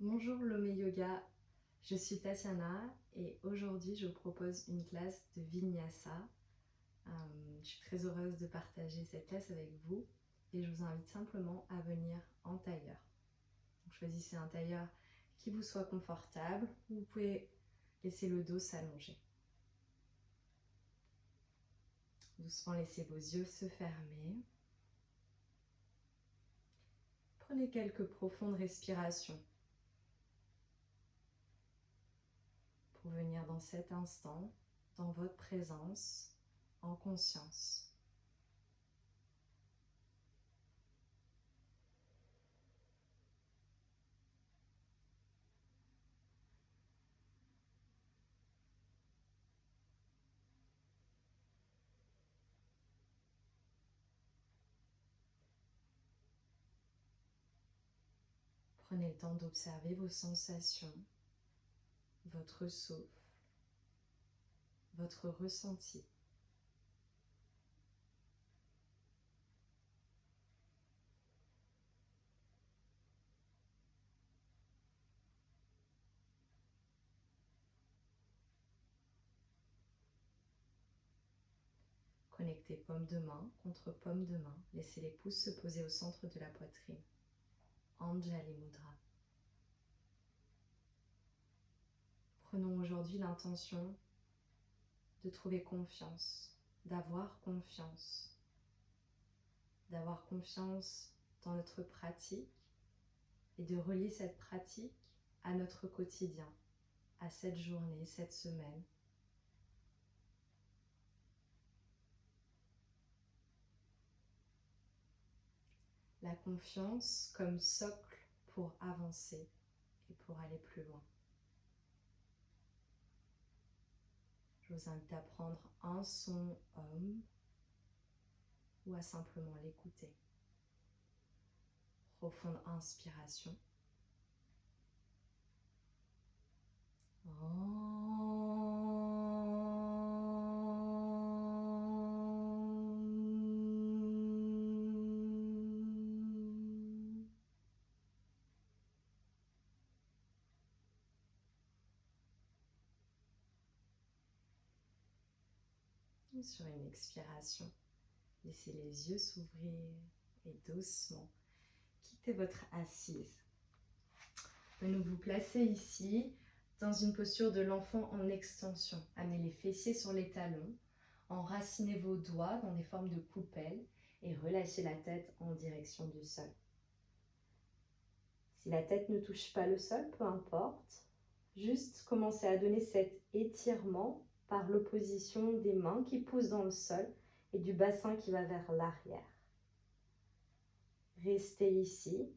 Bonjour Lomé Yoga, je suis Tatiana et aujourd'hui je vous propose une classe de Vinyasa. Je suis très heureuse de partager cette classe avec vous et je vous invite simplement à venir en tailleur. Donc, choisissez un tailleur qui vous soit confortable, vous pouvez laisser le dos s'allonger. Doucement laissez vos yeux se fermer. Prenez quelques profondes respirations pour venir dans cet instant, dans votre présence, en conscience. Prenez le temps d'observer vos sensations, votre souffle, votre ressenti. Connectez paume de main contre paume de main. Laissez les pouces se poser au centre de la poitrine. Anjali Mudra. Prenons aujourd'hui l'intention de trouver confiance, d'avoir confiance dans notre pratique et de relier cette pratique à notre quotidien, à cette journée, cette semaine. La confiance comme socle pour avancer et pour aller plus loin. Je vous invite à prendre un son OM ou à simplement l'écouter. Profonde inspiration. Sur une expiration, laissez les yeux s'ouvrir et doucement quittez votre assise. Venez vous placer ici dans une posture de l'enfant en extension. Amenez les fessiers sur les talons, enracinez vos doigts dans des formes de coupelles et relâchez la tête en direction du sol. Si la tête ne touche pas le sol, peu importe, juste commencez à donner cet étirement par l'opposition des mains qui poussent dans le sol et du bassin qui va vers l'arrière. Restez ici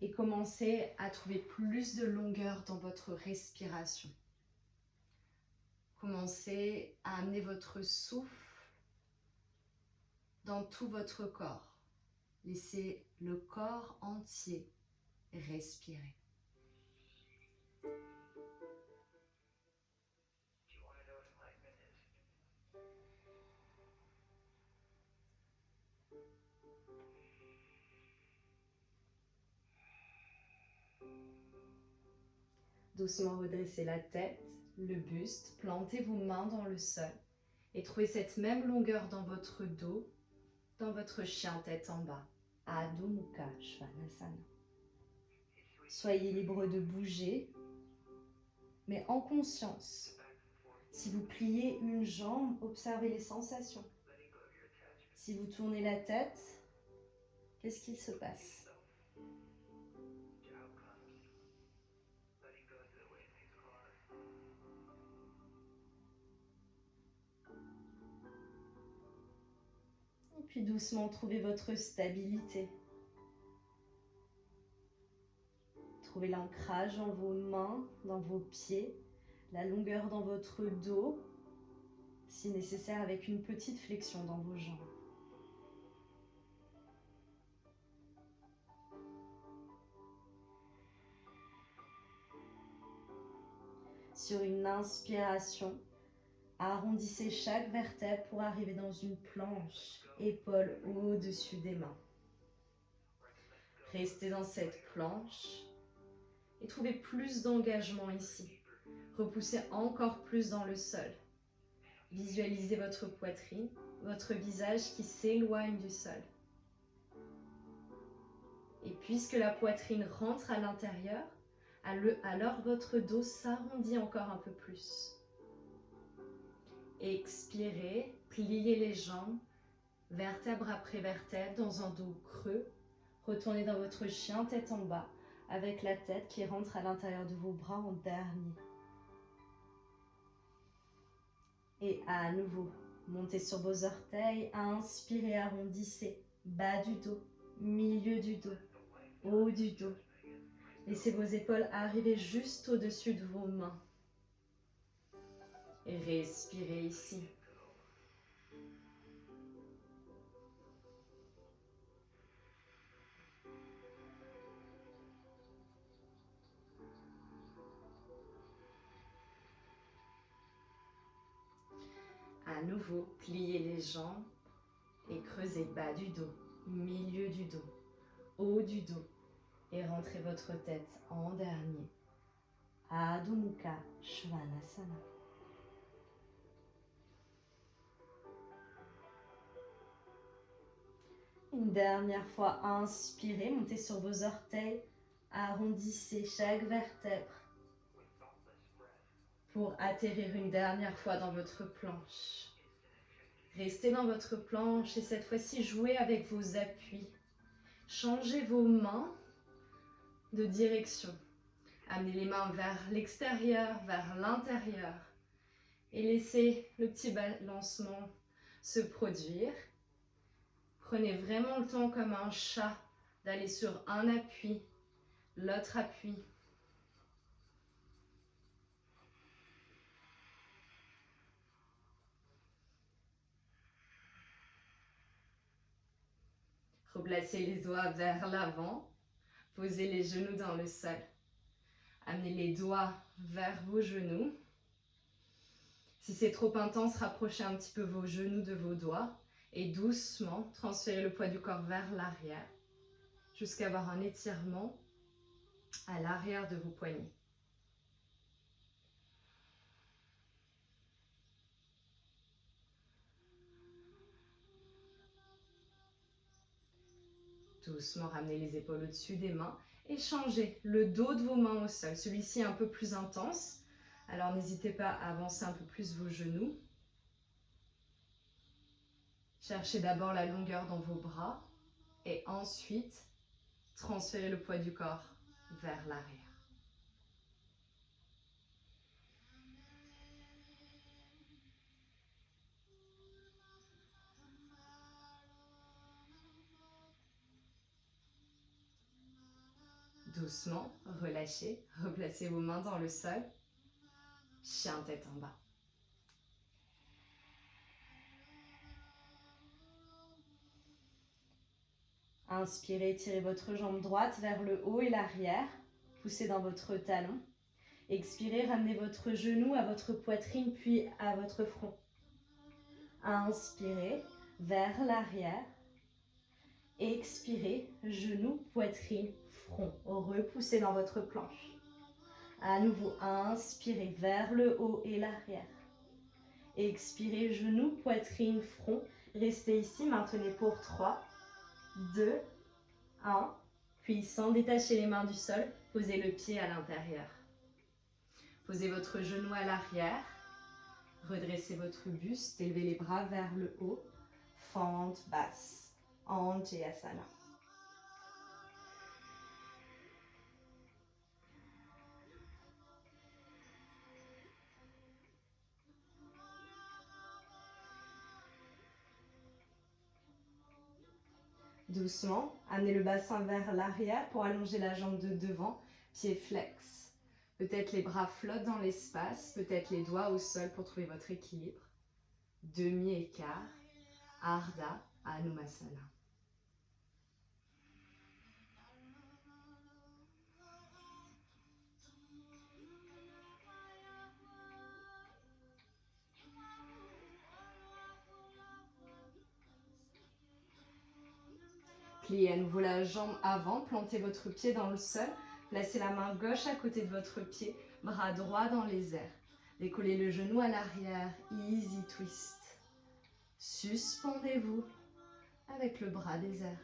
et commencez à trouver plus de longueur dans votre respiration. Commencez à amener votre souffle dans tout votre corps. Laissez le corps entier respirer. Doucement redressez la tête, le buste, plantez vos mains dans le sol et trouvez cette même longueur dans votre dos, dans votre chien tête en bas, Adho Mukha Svanasana. Soyez libre de bouger, mais en conscience. Si vous pliez une jambe, observez les sensations. Si vous tournez la tête, qu'est-ce qu'il se passe ? Et puis doucement, trouvez votre stabilité. Trouvez l'ancrage dans vos mains, dans vos pieds, la longueur dans votre dos, si nécessaire avec une petite flexion dans vos jambes. Sur une inspiration, arrondissez chaque vertèbre pour arriver dans une planche, épaules au-dessus des mains. Restez dans cette planche et trouvez plus d'engagement ici. Repoussez encore plus dans le sol. Visualisez votre poitrine, votre visage qui s'éloigne du sol. Et puisque la poitrine rentre à l'intérieur, alors votre dos s'arrondit encore un peu plus. Expirez, pliez les jambes, vertèbre après vertèbre dans un dos creux. Retournez dans votre chien tête en bas avec la tête qui rentre à l'intérieur de vos bras en dernier. Et à nouveau, montez sur vos orteils, inspirez, arrondissez, bas du dos, milieu du dos, haut du dos. Laissez vos épaules arriver juste au-dessus de vos mains. Et respirez ici. À nouveau, pliez les jambes et creusez bas du dos, milieu du dos, haut du dos. Et rentrez votre tête en dernier. Adho Mukha Svanasana. Une dernière fois, inspirez, montez sur vos orteils, arrondissez chaque vertèbre pour atterrir une dernière fois dans votre planche. Restez dans votre planche et cette fois-ci, jouez avec vos appuis. Changez vos mains de direction. Amenez les mains vers l'extérieur, vers l'intérieur et laissez le petit balancement se produire. Prenez vraiment le temps comme un chat d'aller sur un appui, l'autre appui. Replacez les doigts vers l'avant, posez les genoux dans le sol. Amenez les doigts vers vos genoux. Si c'est trop intense, rapprochez un petit peu vos genoux de vos doigts et doucement transférez le poids du corps vers l'arrière jusqu'à avoir un étirement à l'arrière de vos poignets. Doucement ramenez les épaules au-dessus des mains et changez le dos de vos mains au sol. Celui-ci est un peu plus intense, alors n'hésitez pas à avancer un peu plus vos genoux. Cherchez d'abord la longueur dans vos bras et ensuite transférez le poids du corps vers l'arrière. Doucement, relâchez, replacez vos mains dans le sol. Chien tête en bas. Inspirez, tirez votre jambe droite vers le haut et l'arrière. Poussez dans votre talon. Expirez, ramenez votre genou à votre poitrine puis à votre front. Inspirez, vers l'arrière. Expirez, genou, poitrine, front. Repoussez dans votre planche. À nouveau, inspirez vers le haut et l'arrière. Expirez, genou, poitrine, front. Restez ici, maintenez pour 3, 2, 1. Puis sans détacher les mains du sol, posez le pied à l'intérieur. Posez votre genou à l'arrière. Redressez votre buste, élevez les bras vers le haut. Fente basse. Anjayasana. Doucement, amenez le bassin vers l'arrière pour allonger la jambe de devant, pied flex. Peut-être les bras flottent dans l'espace, peut-être les doigts au sol pour trouver votre équilibre. Demi-écart, Ardha Hanumasana. Pliez à nouveau la jambe avant, plantez votre pied dans le sol, Placez la main gauche à côté de votre pied, bras droit dans les airs. Décollez le genou à l'arrière, easy twist. Suspendez-vous avec le bras des airs.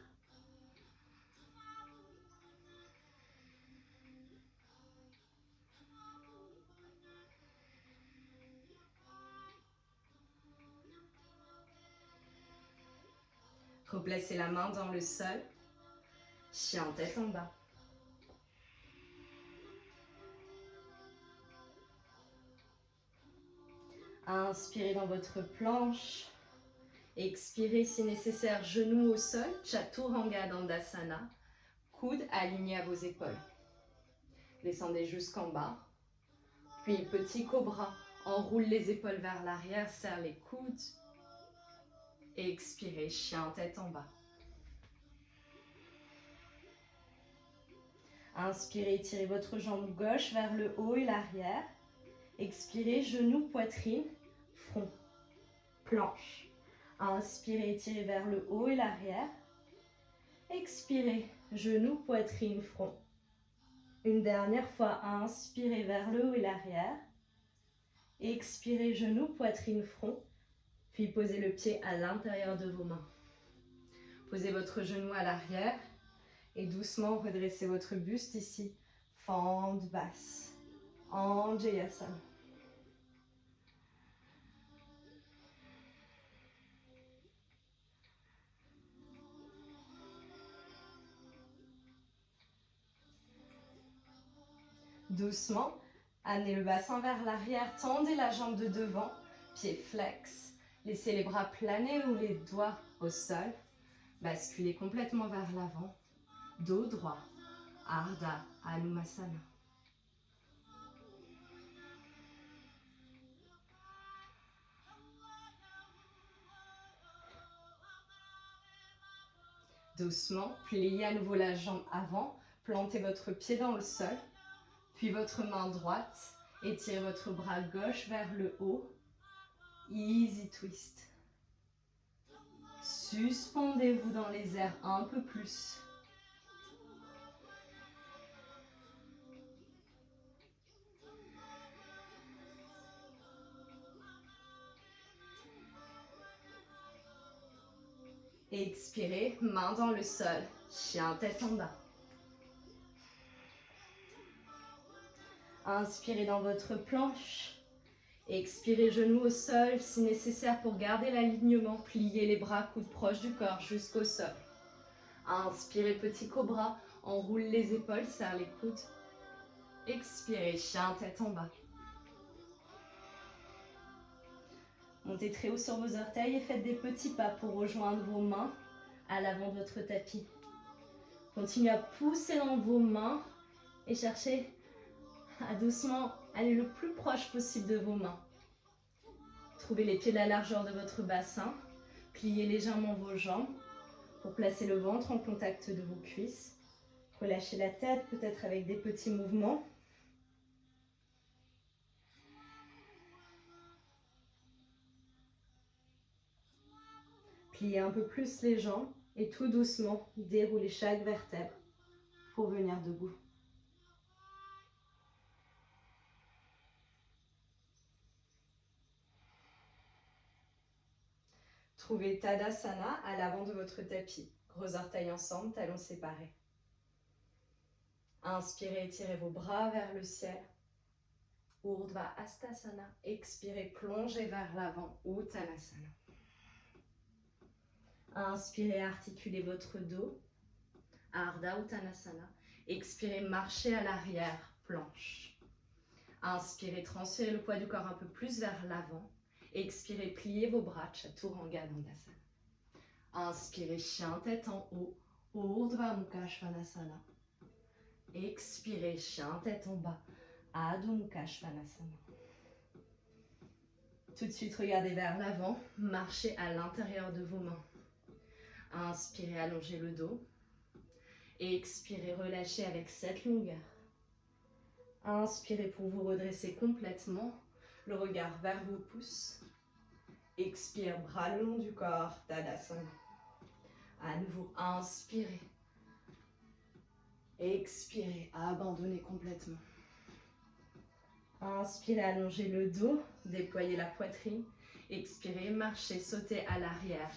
Replacez la main dans le sol, chien tête en bas. Inspirez dans votre planche. Expirez si nécessaire, genoux au sol, Chaturanga Dandasana. Coudes alignés à vos épaules. Descendez jusqu'en bas. Puis petit cobra, enroule les épaules vers l'arrière, serre les coudes. Expirez, chien tête en bas. Inspirez, tirez votre jambe gauche vers le haut et l'arrière. Expirez, genoux, poitrine, front, planche. Inspirez, tirez vers le haut et l'arrière. Expirez, genoux, poitrine, front. Une dernière fois, inspirez vers le haut et l'arrière. Expirez, genoux, poitrine, front. Puis posez le pied à l'intérieur de vos mains. Posez votre genou à l'arrière et doucement redressez votre buste ici. Fente basse. Anjayasana. Doucement, amenez le bassin vers l'arrière, tendez la jambe de devant, pied flex. Laissez les bras planer ou les doigts au sol. Basculez complètement vers l'avant. Dos droit. Ardha Anumasana. Doucement, pliez à nouveau la jambe avant. Plantez votre pied dans le sol. Puis votre main droite. Étirez votre bras gauche vers le haut. Easy twist. Suspendez-vous dans les airs un peu plus. Expirez, main dans le sol, chien tête en bas. Inspirez dans votre planche. Expirez, genoux au sol, si nécessaire pour garder l'alignement. Pliez les bras, coudes proches du corps jusqu'au sol. Inspirez, petit cobra, enroule les épaules, serre les coudes. Expirez, chien tête en bas. Montez très haut sur vos orteils et faites des petits pas pour rejoindre vos mains à l'avant de votre tapis. Continuez à pousser dans vos mains et cherchez à doucement aller le plus proche possible de vos mains. Trouvez les pieds de la largeur de votre bassin. Pliez légèrement vos jambes pour placer le ventre en contact de vos cuisses. Relâchez la tête, peut-être avec des petits mouvements. Pliez un peu plus les jambes et tout doucement déroulez chaque vertèbre pour venir debout. Trouvez Tadasana à l'avant de votre tapis. Gros orteils ensemble, talons séparés. Inspirez, étirez vos bras vers le ciel. Urdhva Hastasana. Expirez, plongez vers l'avant. Uttanasana. Inspirez, articulez votre dos. Ardha Uttanasana. Expirez, marchez à l'arrière, planche. Inspirez, transférez le poids du corps un peu plus vers l'avant. Expirez, pliez vos bras, Chaturanga Dandasana. Inspirez, chien tête en haut, Urdhva Mukha Svanasana. Expirez, chien tête en bas, Adho Mukha Svanasana. Tout de suite, regardez vers l'avant, marchez à l'intérieur de vos mains. Inspirez, allongez le dos. Expirez, relâchez avec cette longueur. Inspirez pour vous redresser complètement, le regard vers vos pouces. Expire, bras le long du corps, Tadasana. À nouveau, inspirez. Expirez, abandonnez complètement. Inspirez, allongez le dos, déployez la poitrine. Expirez, marchez, sautez à l'arrière.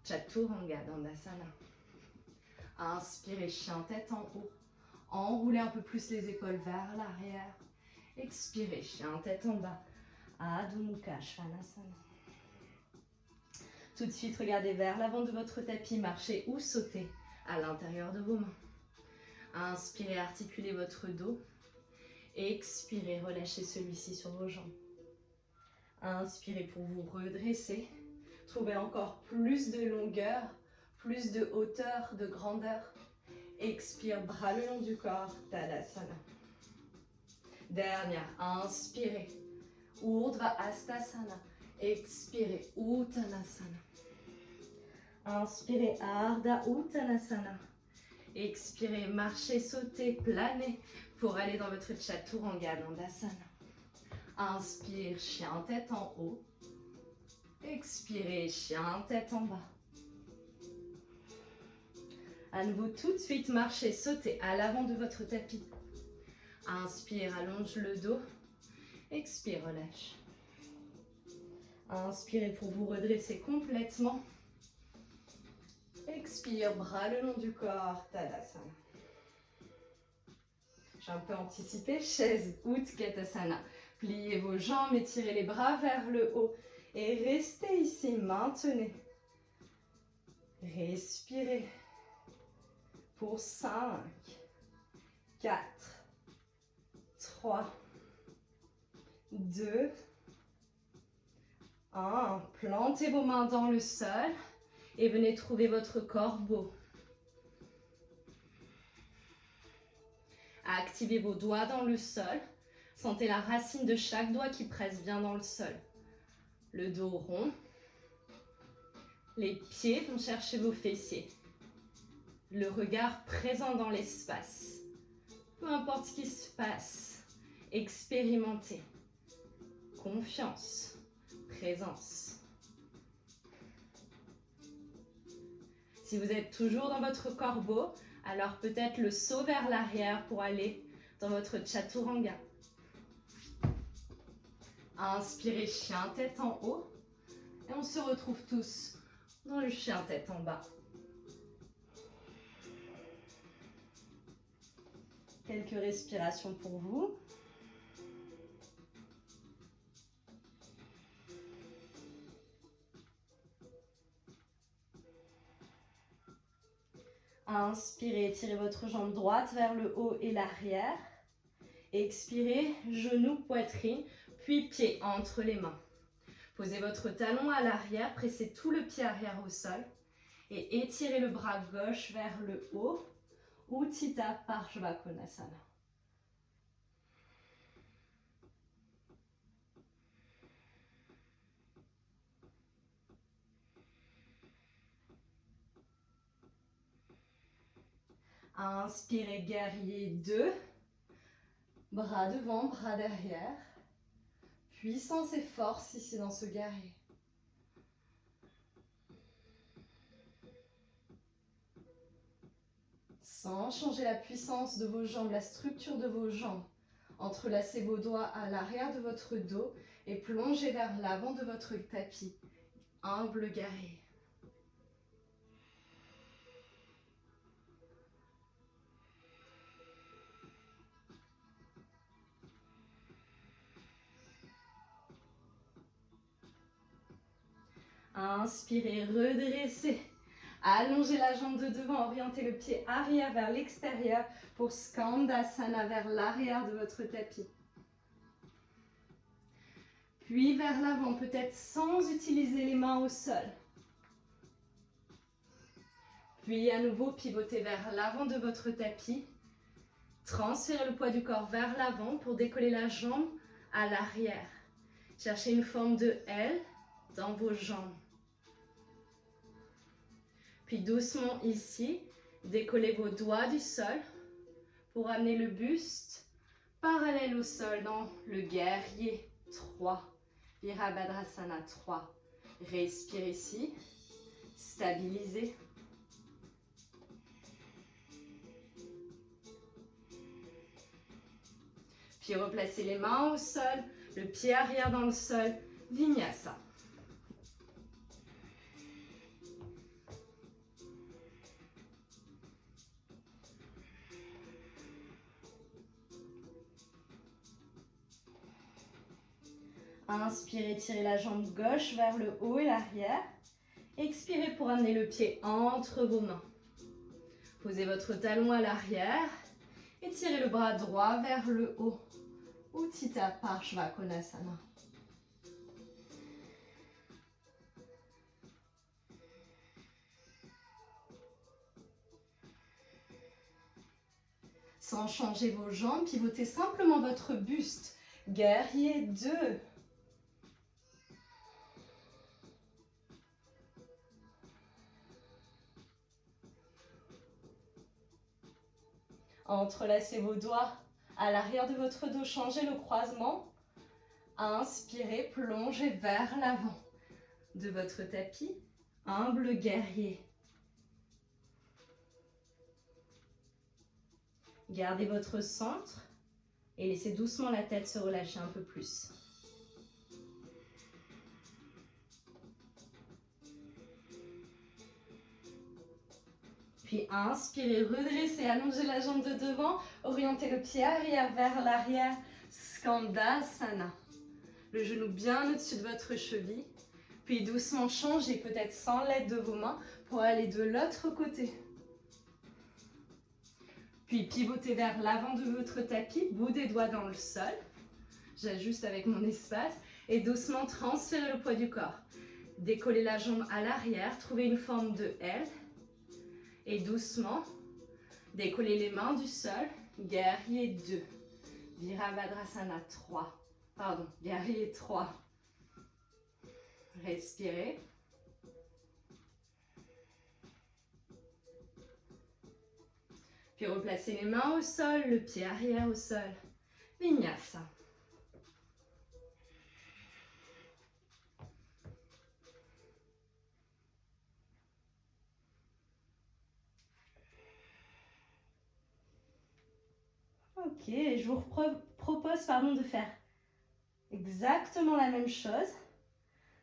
Chaturanga Dandasana. Inspirez, chien tête en haut. Enroulez un peu plus les épaules vers l'arrière. Expirez, chien tête en bas. Adho Mukha Svanasana. Tout de suite, regardez vers l'avant de votre tapis, marchez ou sautez à l'intérieur de vos mains. Inspirez, articulez votre dos. Expirez, relâchez celui-ci sur vos jambes. Inspirez pour vous redresser. Trouvez encore plus de longueur, plus de hauteur, de grandeur. Expire, bras le long du corps, Tadasana. Dernière, inspirez. Urdhva Hastasana. Expirez, Uttanasana. Inspirez, Ardha Uttanasana. Expirez, marchez, sautez, planez pour aller dans votre Chaturanga Dandasana. Inspire, chien tête en haut. Expirez, chien tête en bas. À nouveau, tout de suite, marchez, sautez à l'avant de votre tapis. Inspire, allonge le dos. Expire, relâche. Inspirez pour vous redresser complètement. Expire, bras le long du corps, Tadasana. J'ai un peu anticipé, chaise, Utkatasana. Pliez vos jambes, étirez les bras vers le haut. Et restez ici, maintenez. Respirez. Pour 5, 4, 3, 2, 1. Plantez vos mains dans le sol et venez trouver votre corbeau. Activez vos doigts dans le sol. Sentez la racine de chaque doigt qui presse bien dans le sol. Le dos rond. Les pieds vont chercher vos fessiers. Le regard présent dans l'espace. Peu importe ce qui se passe, expérimentez. Confiance, présence. Si vous êtes toujours dans votre corbeau, alors peut-être le saut vers l'arrière pour aller dans votre Chaturanga. Inspirez, chien tête en haut. Et on se retrouve tous dans le chien tête en bas. Quelques respirations pour vous. Inspirez, étirez votre jambe droite vers le haut et l'arrière. Expirez, genoux, poitrine, puis pied entre les mains. Posez votre talon à l'arrière, pressez tout le pied arrière au sol et étirez le bras gauche vers le haut. Utthita Parshvakonasana. Inspirez, guerrier 2. Bras devant, bras derrière. Puissance et force ici dans ce guerrier. Sans changer la puissance de vos jambes, la structure de vos jambes. Entrelacez vos doigts à l'arrière de votre dos et plongez vers l'avant de votre tapis. Humble guerrier. Inspirez, redressez. Allongez la jambe de devant, orientez le pied arrière vers l'extérieur pour Skandasana vers l'arrière de votre tapis. Puis vers l'avant, peut-être sans utiliser les mains au sol. Puis à nouveau, pivotez vers l'avant de votre tapis. Transférez le poids du corps vers l'avant pour décoller la jambe à l'arrière. Cherchez une forme de L dans vos jambes. Puis doucement ici, décollez vos doigts du sol pour amener le buste parallèle au sol dans le guerrier 3. Virabhadrasana 3. Respirez ici, stabilisez. Puis replacez les mains au sol, le pied arrière dans le sol, Vinyasa. Inspirez, tirez la jambe gauche vers le haut et l'arrière. Expirez pour amener le pied entre vos mains. Posez votre talon à l'arrière et tirez le bras droit vers le haut. Utthita Parshvakonasana. Sans changer vos jambes, pivotez simplement votre buste. Guerrier 2. Entrelacez vos doigts à l'arrière de votre dos, changez le croisement. Inspirez, plongez vers l'avant de votre tapis. Humble guerrier. Gardez votre centre et laissez doucement la tête se relâcher un peu plus. Puis inspirez, redressez, allongez la jambe de devant, orientez le pied arrière vers l'arrière, Skandasana. Le genou bien au-dessus de votre cheville. Puis doucement changez, peut-être sans l'aide de vos mains, pour aller de l'autre côté. Puis pivotez vers l'avant de votre tapis, bout des doigts dans le sol. J'ajuste avec mon espace et doucement transférez le poids du corps. Décollez la jambe à l'arrière, trouvez une forme de L. Et doucement, décollez les mains du sol, guerrier 2. Virabhadrasana 3. Pardon, guerrier 3. Respirez. Puis replacez les mains au sol, le pied arrière au sol. Vinyasa. Ok, je vous propose de faire exactement la même chose,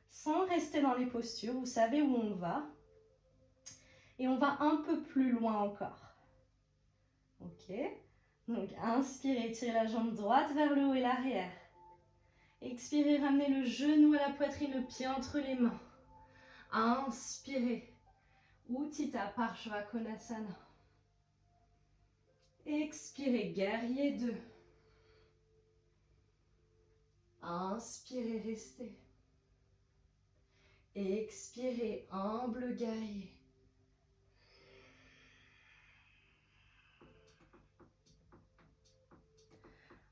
sans rester dans les postures. Vous savez où on va. Et on va un peu plus loin encore. Ok, donc inspirez, tirez la jambe droite vers le haut et l'arrière. Expirez, ramenez le genou à la poitrine, le pied entre les mains. Inspirez, Utthita Parshvakonasana. Expirez, guerrier 2. Inspirez, restez. Expirez, humble guerrier.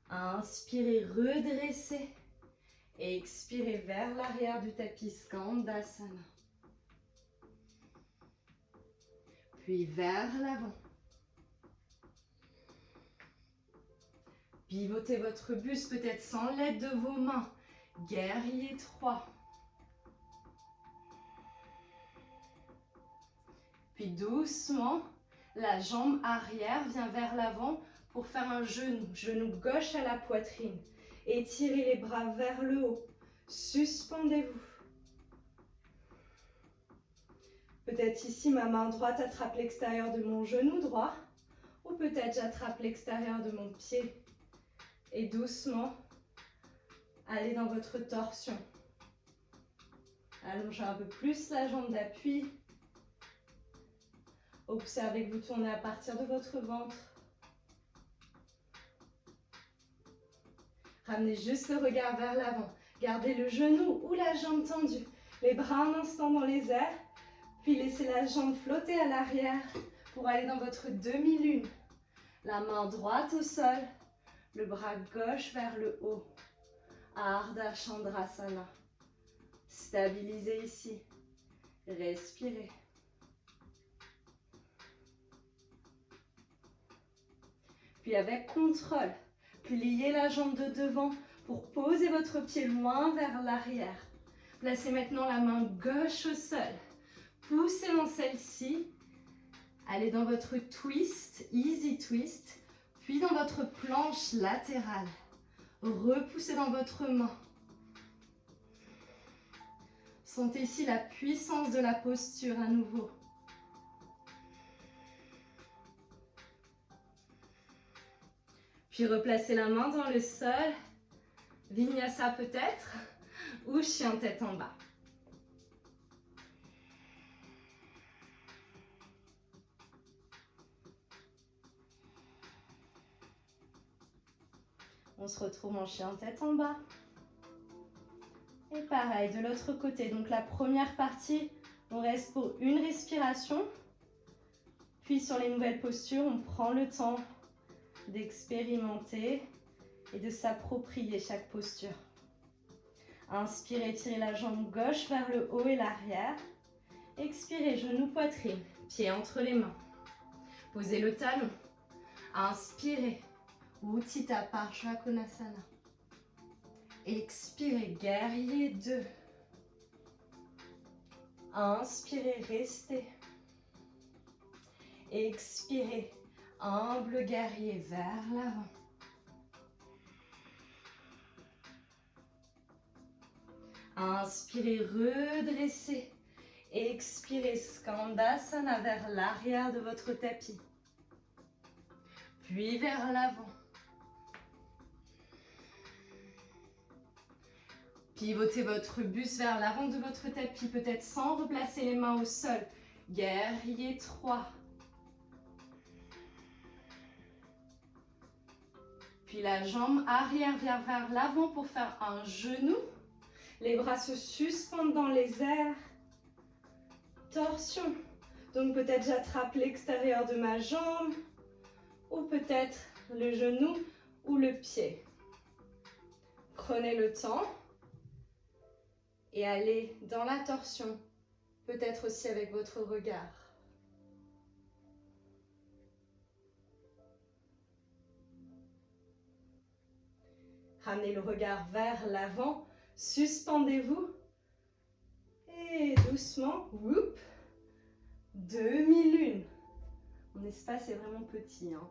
Inspirez, redressez. Expirez vers l'arrière du tapis, Skandasana. Puis vers l'avant. Pivotez votre buste peut-être sans l'aide de vos mains. Guerrier 3. Puis doucement, la jambe arrière vient vers l'avant pour faire un genou gauche à la poitrine. Étirez les bras vers le haut. Suspendez-vous. Peut-être ici, ma main droite attrape l'extérieur de mon genou droit. Ou peut-être j'attrape l'extérieur de mon pied. Et doucement, allez dans votre torsion. Allongez un peu plus la jambe d'appui. Observez que vous tournez à partir de votre ventre. Ramenez juste le regard vers l'avant. Gardez le genou ou la jambe tendue. Les bras un instant dans les airs. Puis laissez la jambe flotter à l'arrière pour aller dans votre demi-lune. La main droite au sol. Le bras gauche vers le haut. Ardha Chandrasana. Stabilisez ici. Respirez. Puis avec contrôle, pliez la jambe de devant pour poser votre pied loin vers l'arrière. Placez maintenant la main gauche au sol. Poussez dans celle-ci. Allez dans votre twist, easy twist. Puis dans votre planche latérale. Repoussez dans votre main. Sentez ici la puissance de la posture à nouveau. Puis replacez la main dans le sol. Vinyasa peut-être. Ou chien tête en bas. On se retrouve en chien tête en bas. Et pareil, de l'autre côté. Donc la première partie, on reste pour une respiration. Puis sur les nouvelles postures, on prend le temps d'expérimenter et de s'approprier chaque posture. Inspirez, tirez la jambe gauche vers le haut et l'arrière. Expirez, genou, poitrine, pieds entre les mains. Posez le talon. Inspirez, Utthita Parshva Konasana. Expirez, guerrier 2. Inspirez, restez. Expirez, humble guerrier vers l'avant. Inspirez, redressez. Expirez, Skandasana vers l'arrière de votre tapis. Puis vers l'avant. Pivotez votre buste vers l'avant de votre tapis, peut-être sans replacer les mains au sol. Guerrier 3. Puis la jambe arrière vers l'avant pour faire un genou. Les bras se suspendent dans les airs. Torsion. Donc peut-être j'attrape l'extérieur de ma jambe ou peut-être le genou ou le pied. Prenez le temps et allez dans la torsion, peut-être aussi avec votre regard. Ramenez le regard vers l'avant, suspendez-vous et doucement, whoop, demi-lune. Mon espace est vraiment petit, hein.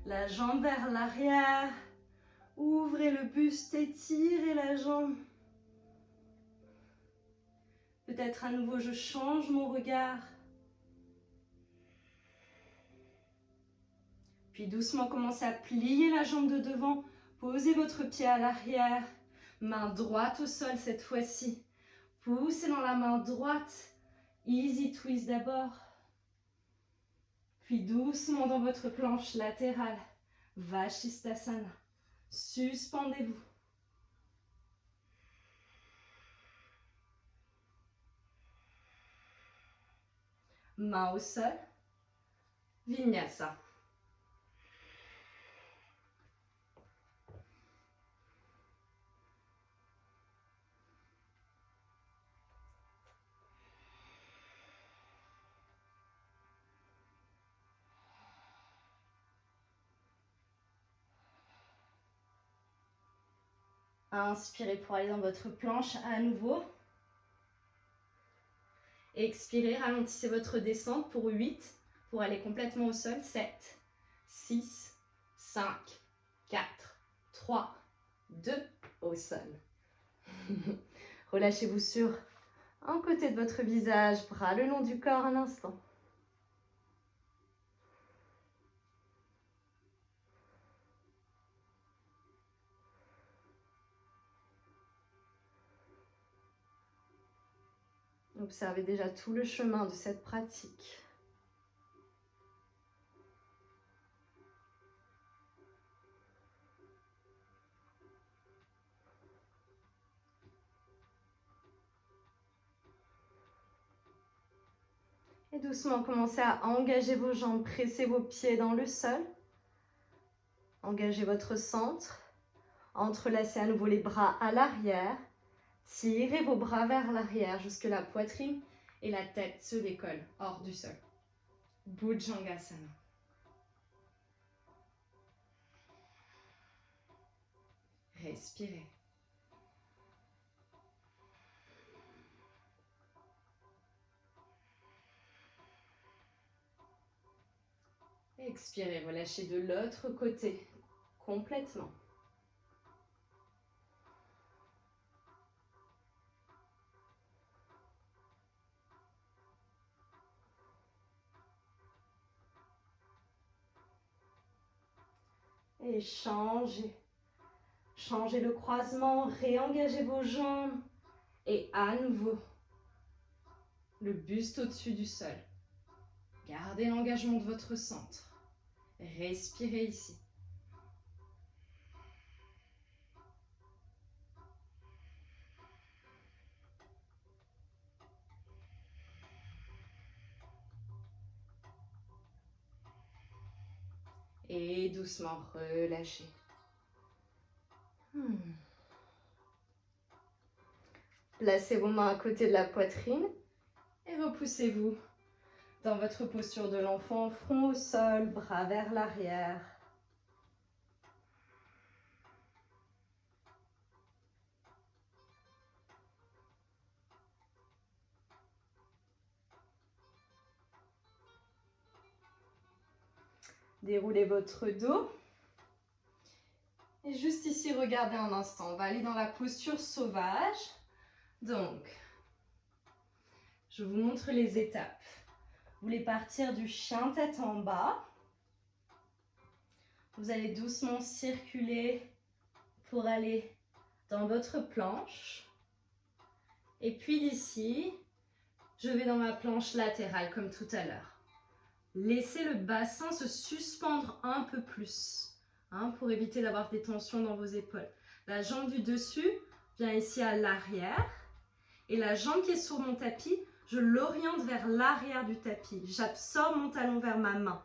La jambe vers l'arrière, ouvrez le buste, étirez la jambe. Peut-être à nouveau je change mon regard. Puis doucement commencez à plier la jambe de devant. Posez votre pied à l'arrière. Main droite au sol cette fois-ci. Poussez dans la main droite. Easy twist d'abord. Puis doucement dans votre planche latérale. Vashisthasana. Suspendez-vous. Main au sol. Vinyasa. Inspirez pour aller dans votre planche à nouveau. Expirez, ralentissez votre descente pour 8, pour aller complètement au sol. 7, 6, 5, 4, 3, 2, au sol. Relâchez-vous sur un côté de votre visage, bras le long du corps un instant. Observez déjà tout le chemin de cette pratique. Et doucement, commencez à engager vos jambes, pressez vos pieds dans le sol. Engagez votre centre. Entrelacez à nouveau les bras à l'arrière. Tirez vos bras vers l'arrière jusque la poitrine et la tête se décolle hors du sol. Bhujangasana. Respirez. Expirez, relâchez de l'autre côté complètement. et changez. Changez le croisement, réengagez vos jambes et à nouveau, le buste au-dessus du sol. Gardez l'engagement de votre centre. Respirez ici. Et doucement relâchez. Placez vos mains à côté de la poitrine et repoussez-vous dans votre posture de l'enfant, front au sol, bras vers l'arrière. Déroulez votre dos. Et juste ici, regardez un instant. On va aller dans la posture sauvage. Donc, je vous montre les étapes. Vous voulez partir du chien tête en bas. Vous allez doucement circuler pour aller dans votre planche. Et puis d'ici, je vais dans ma planche latérale comme tout à l'heure. Laissez le bassin se suspendre un peu plus pour éviter d'avoir des tensions dans vos épaules. La jambe du dessus vient ici à l'arrière et la jambe qui est sur mon tapis, je l'oriente vers l'arrière du tapis. J'absorbe mon talon vers ma main.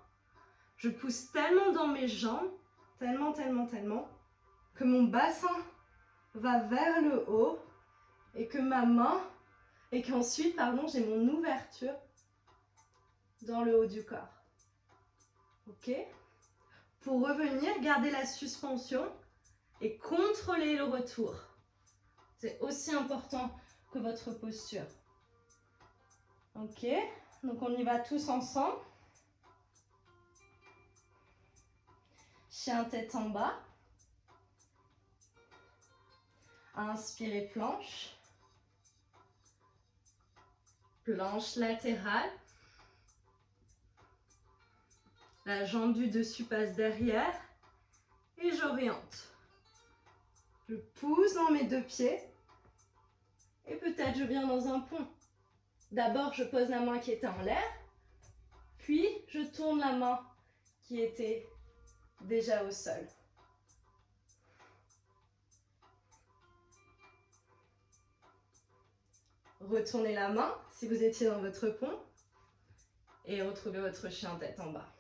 Je pousse tellement dans mes jambes, tellement, que mon bassin va vers le haut et que ma main, et qu'ensuite, j'ai mon ouverture dans le haut du corps. Ok? Pour revenir, gardez la suspension et contrôlez le retour. C'est aussi important que votre posture. Ok? Donc on y va tous ensemble. Chien tête en bas. Inspirez planche. Planche latérale. La jambe du dessus passe derrière et j'oriente. Je pousse dans mes deux pieds et peut-être je viens dans un pont. D'abord, je pose la main qui était en l'air, puis je tourne la main qui était déjà au sol. Retournez la main si vous étiez dans votre pont et retrouvez votre chien tête en bas.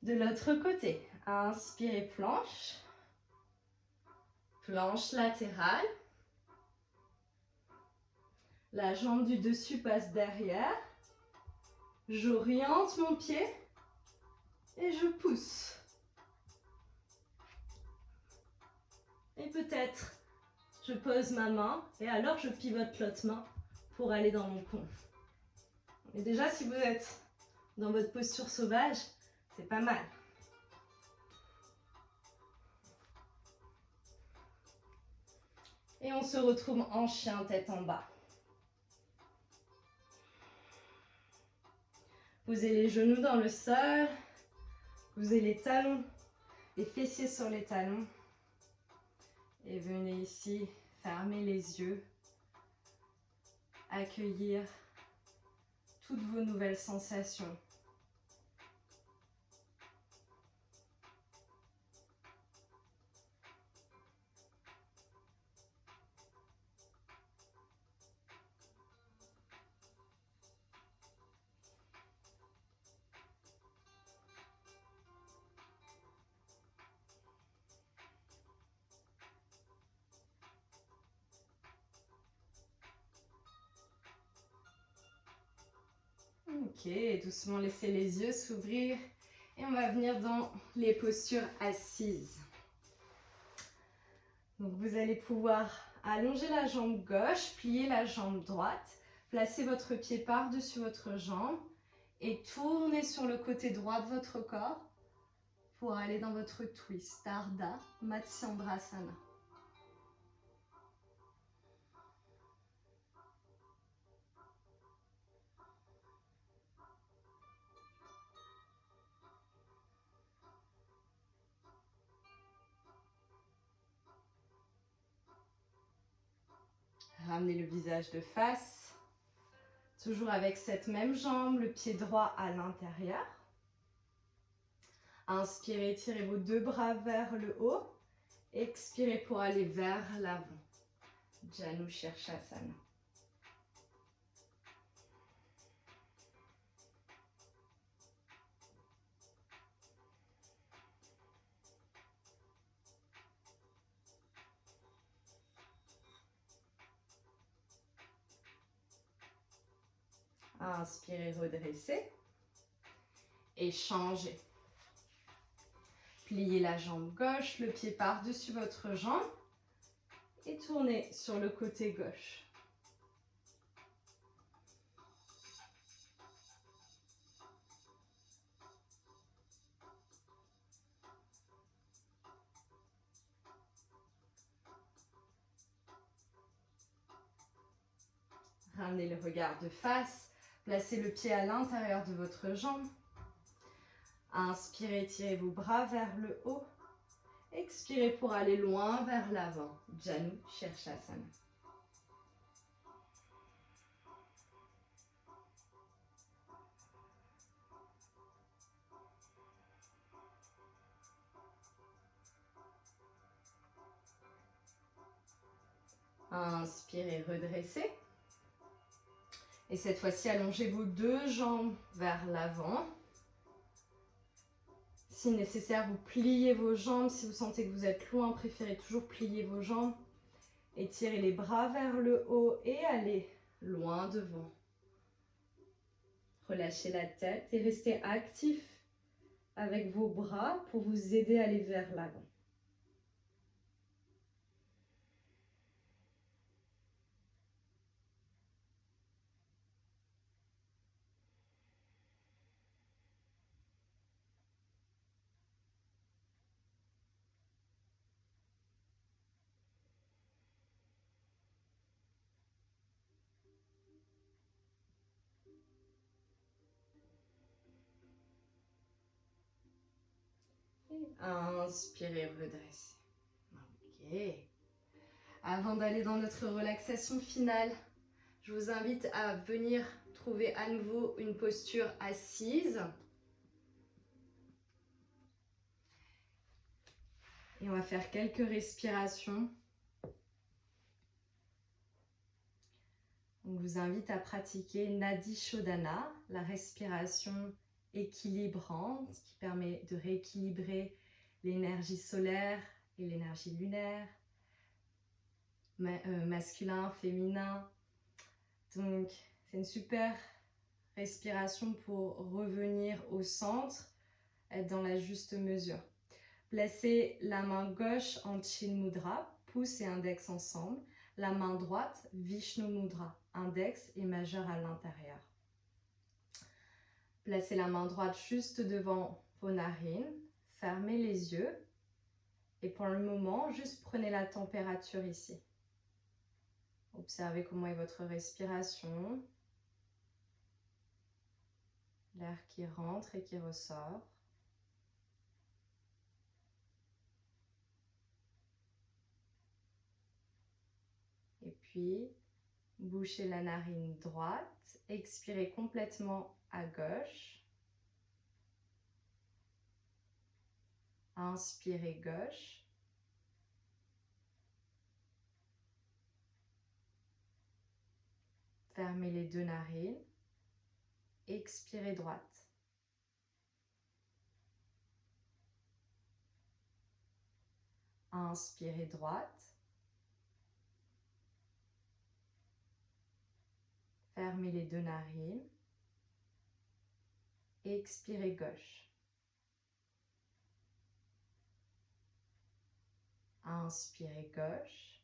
De l'autre côté, inspirez planche, planche latérale, la jambe du dessus passe derrière, j'oriente mon pied et je pousse. Et peut-être je pose ma main et alors je pivote l'autre main pour aller dans mon pont. Et déjà, si vous êtes dans votre posture sauvage, c'est pas mal. Et on se retrouve en chien tête en bas. Posez les genoux dans le sol. Posez les talons, les fessiers sur les talons. Et venez ici, fermer les yeux. Accueillir toutes vos nouvelles sensations. Ok, doucement laissez les yeux s'ouvrir et on va venir dans les postures assises. Donc vous allez pouvoir allonger la jambe gauche, plier la jambe droite, placer votre pied par-dessus votre jambe et tourner sur le côté droit de votre corps pour aller dans votre twist, Ardha Matsyendrasana. Ramenez le visage de face. Toujours avec cette même jambe, le pied droit à l'intérieur. Inspirez, tirez vos deux bras vers le haut. Expirez pour aller vers l'avant. Janu Shirshasana. Inspirez, redressez. Et changez. Pliez la jambe gauche, le pied par-dessus votre jambe. Et tournez sur le côté gauche. Ramenez le regard de face. Placez le pied à l'intérieur de votre jambe. Inspirez, tirez vos bras vers le haut. Expirez pour aller loin vers l'avant. Janu Shirshasana. Inspirez, redressez. Et cette fois-ci, allongez vos deux jambes vers l'avant. Si nécessaire, vous pliez vos jambes. Si vous sentez que vous êtes loin, préférez toujours plier vos jambes. Étirez les bras vers le haut et allez loin devant. Relâchez la tête et restez actif avec vos bras pour vous aider à aller vers l'avant. Inspirez, redressez. Ok. Avant d'aller dans notre relaxation finale, je vous invite à venir trouver à nouveau une posture assise. Et on va faire quelques respirations. On vous invite à pratiquer Nadi Shodhana, la respiration équilibrante qui permet de rééquilibrer l'énergie solaire et l'énergie lunaire, masculin, féminin. Donc, c'est une super respiration pour revenir au centre, être dans la juste mesure. Placez la main gauche en Chin Mudra, pouce et index ensemble. La main droite, Vishnu Mudra, index et majeur à l'intérieur. Placez la main droite juste devant vos narines, fermez les yeux et pour le moment, juste prenez la température ici. Observez comment est votre respiration, l'air qui rentre et qui ressort. Et puis, bouchez la narine droite, expirez complètement à gauche. Inspirez gauche. Fermez les deux narines. Expirez droite. Inspirez droite. Fermez les deux narines. Expirez gauche. Inspirez gauche.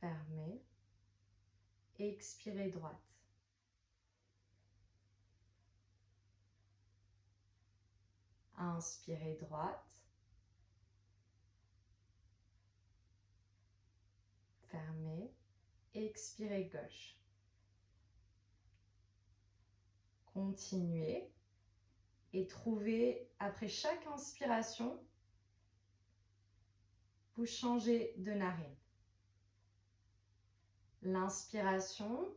Fermez. Expirez droite. Inspirez droite. Fermez. Expirez gauche. Continuez et trouvez, après chaque inspiration, vous changez de narine. L'inspiration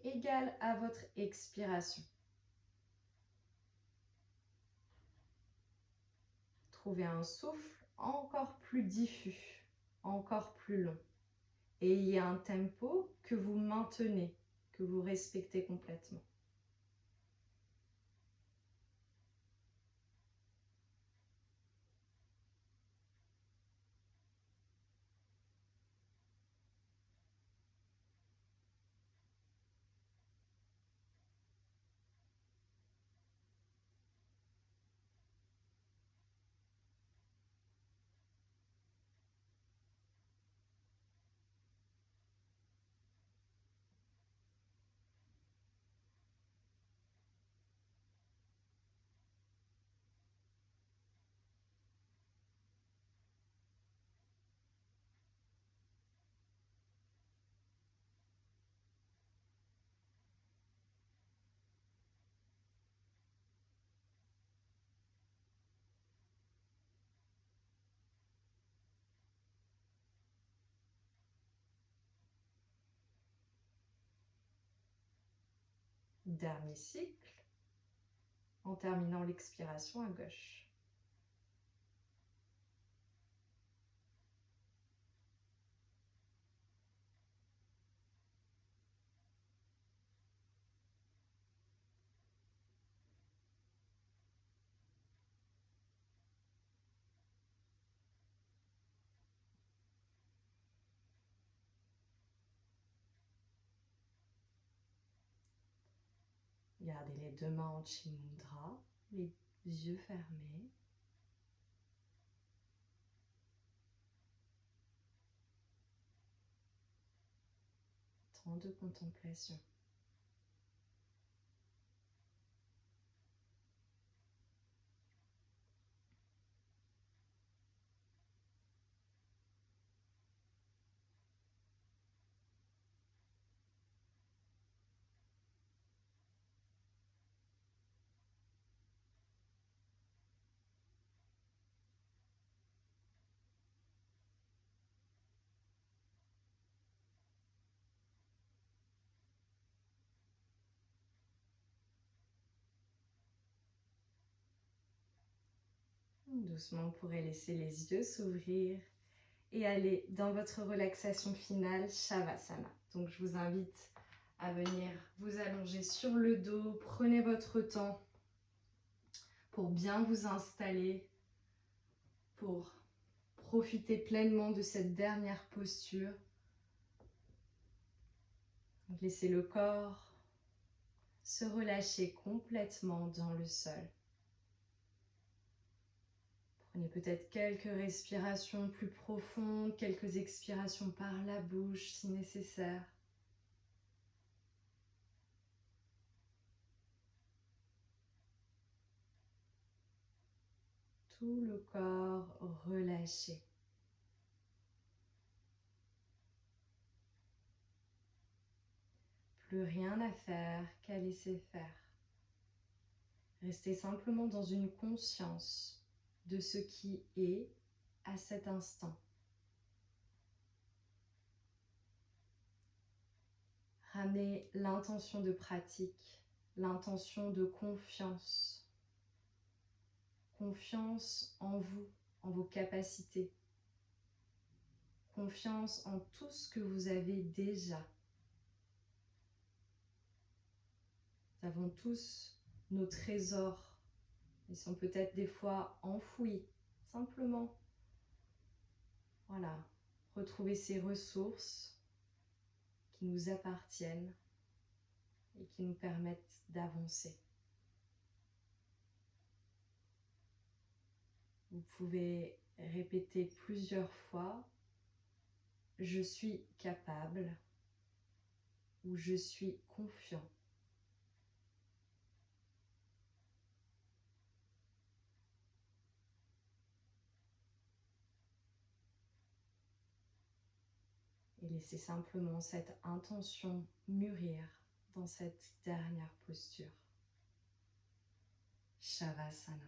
égale à votre expiration. Trouvez un souffle encore plus diffus, encore plus long. Et il y a un tempo que vous maintenez, que vous respectez complètement. Dernier cycle, en terminant l'expiration à gauche. Gardez les deux mains en Chin Mudra, les yeux fermés. Temps de contemplation. Doucement, vous pourrez laisser les yeux s'ouvrir et aller dans votre relaxation finale, Shavasana. Donc, je vous invite à venir vous allonger sur le dos. Prenez votre temps pour bien vous installer, pour profiter pleinement de cette dernière posture. Donc, laissez le corps se relâcher complètement dans le sol. Prenez peut-être quelques respirations plus profondes, quelques expirations par la bouche si nécessaire. Tout le corps relâché. Plus rien à faire qu'à laisser faire. Restez simplement dans une conscience de ce qui est à cet instant. Ramenez l'intention de pratique, l'intention de confiance. Confiance en vous, en vos capacités. Confiance en tout ce que vous avez déjà. Nous avons tous nos trésors. Ils sont peut-être des fois enfouis. Simplement, voilà, retrouver ces ressources qui nous appartiennent et qui nous permettent d'avancer. Vous pouvez répéter plusieurs fois « Je suis capable » ou « Je suis confiant ». Et laissez simplement cette intention mûrir dans cette dernière posture. Shavasana.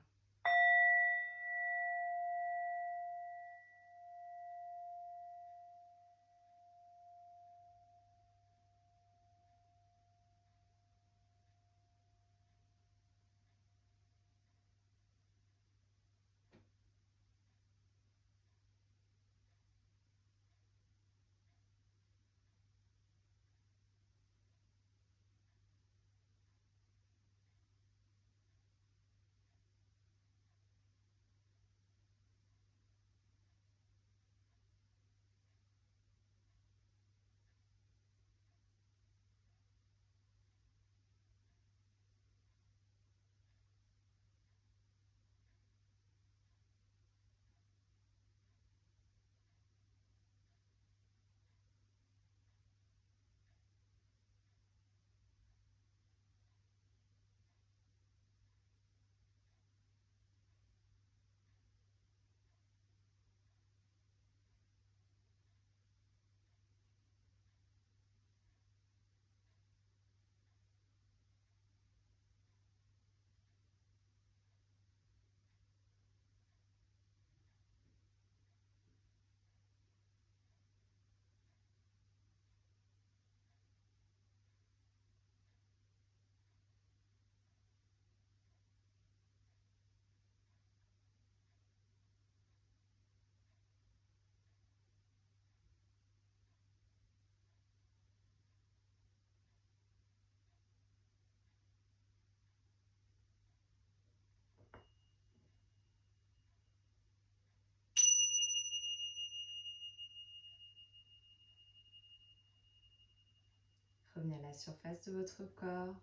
Revenez à la surface de votre corps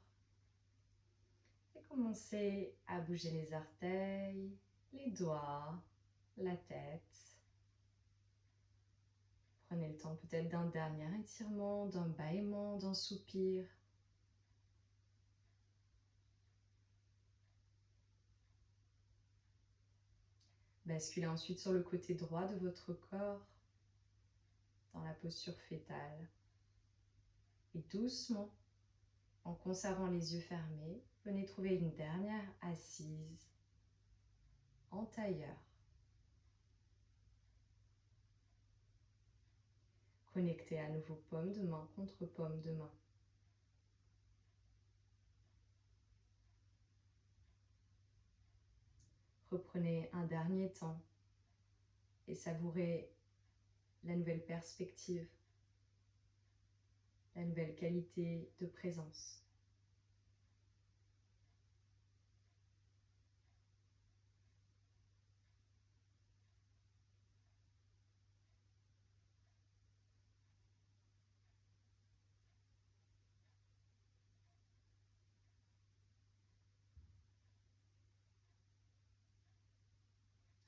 et commencez à bouger les orteils, les doigts, la tête. Prenez le temps peut-être d'un dernier étirement, d'un bâillement, d'un soupir. Basculez ensuite sur le côté droit de votre corps, dans la posture fétale. Et doucement, en conservant les yeux fermés, venez trouver une dernière assise en tailleur. Connectez à nouveau paume de main contre paume de main. Reprenez un dernier temps et savourez la nouvelle perspective, la nouvelle qualité de présence.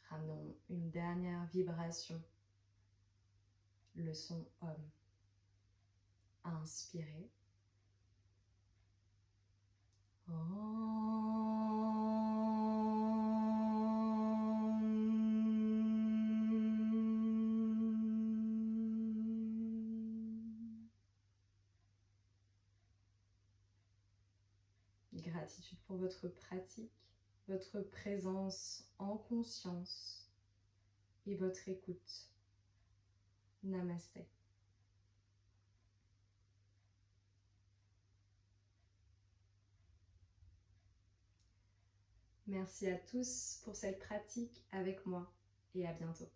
Ramenons une dernière vibration, le son Om. Inspirez. Gratitude pour votre pratique, votre présence en conscience et votre écoute. Namasté. Merci à tous pour cette pratique avec moi et à bientôt.